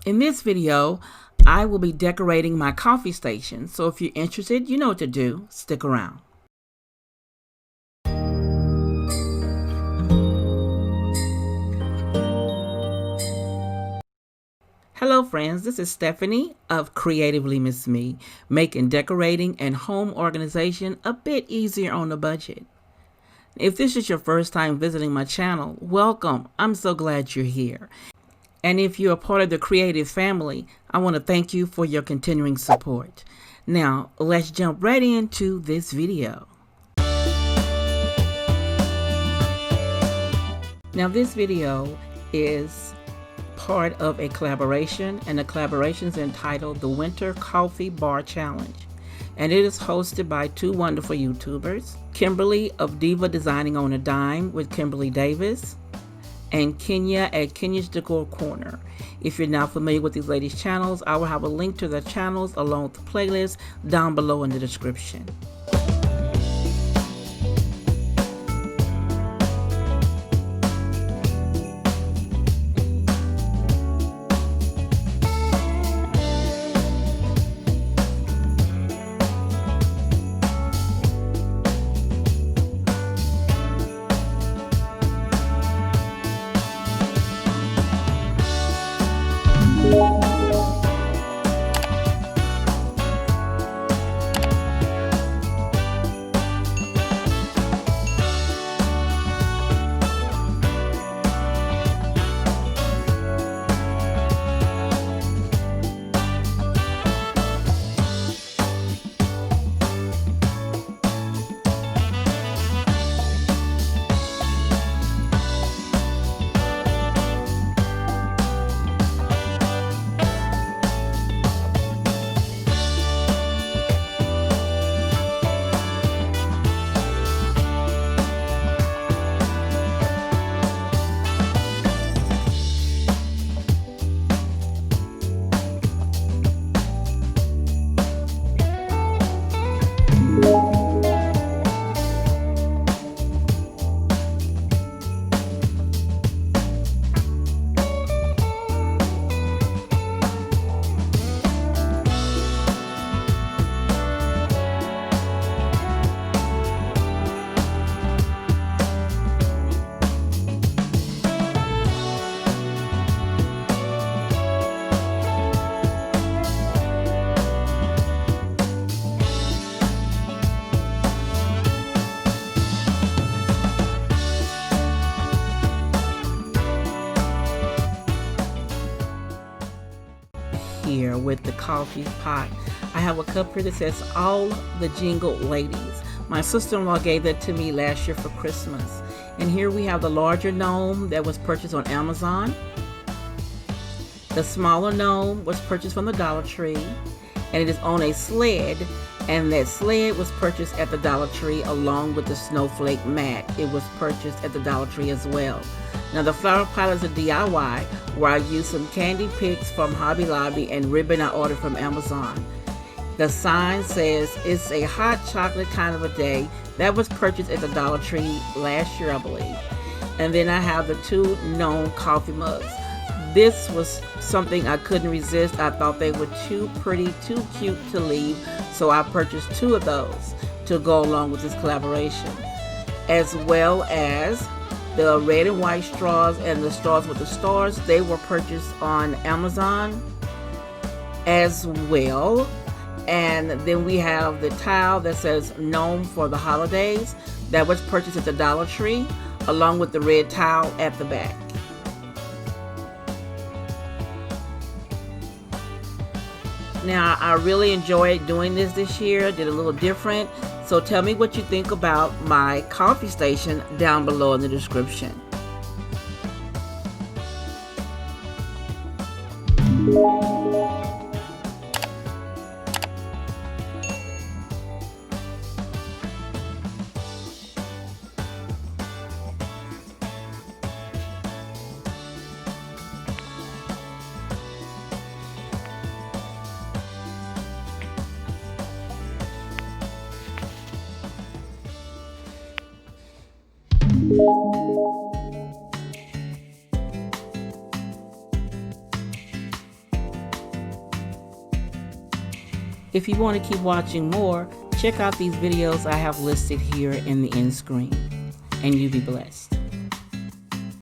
In this video, I will be decorating my coffee station, so if you're interested, you know what to do. Stick around. Hello friends, this is Stephanie of Creatively Miss Me, making decorating and home organization a bit easier on the budget. If this is your first time visiting my channel, welcome. I'm so glad you're here. And if you're a part of the creative family, I want to thank you for your continuing support. Now, let's jump right into this video. Now, this video is part of a collaboration, and the collaboration is entitled the Winter Coffee Bar Challenge. And it is hosted by two wonderful YouTubers, Kimberly of Diva Designing on a Dime with Kimberly Davis, and Kenya at Kenya's Decor Corner. If you're not familiar with these ladies' channels, I will have a link to their channels along with the playlist down below in the description. Here with the coffee pot, I have a cup here that says all the jingle ladies. My sister-in-law gave that to me last year for Christmas. And here we have the larger gnome that was purchased on Amazon. The smaller gnome was purchased from the Dollar Tree, and it is on a sled, and that sled was purchased at the Dollar Tree along with the snowflake mat. It was purchased at the Dollar Tree as well. Now the flower pile is a DIY where I used some candy picks from Hobby Lobby and ribbon I ordered from Amazon. The sign says it's a hot chocolate kind of a day. That was purchased at the Dollar Tree last year, I believe. And then I have the two gnome coffee mugs. This was something I couldn't resist. I thought they were too pretty, too cute to leave. So I purchased two of those to go along with this collaboration, as well as the red and white straws and the straws with the stars. They were purchased on Amazon as well. And then we have the towel that says Gnome for the holidays. That was purchased at the Dollar Tree along with the red towel at the back. Now, I really enjoyed doing this year. Did a little different. So tell me what you think about my coffee station down below in the description. If you want to keep watching more, check out these videos I have listed here in the end screen. And you be blessed.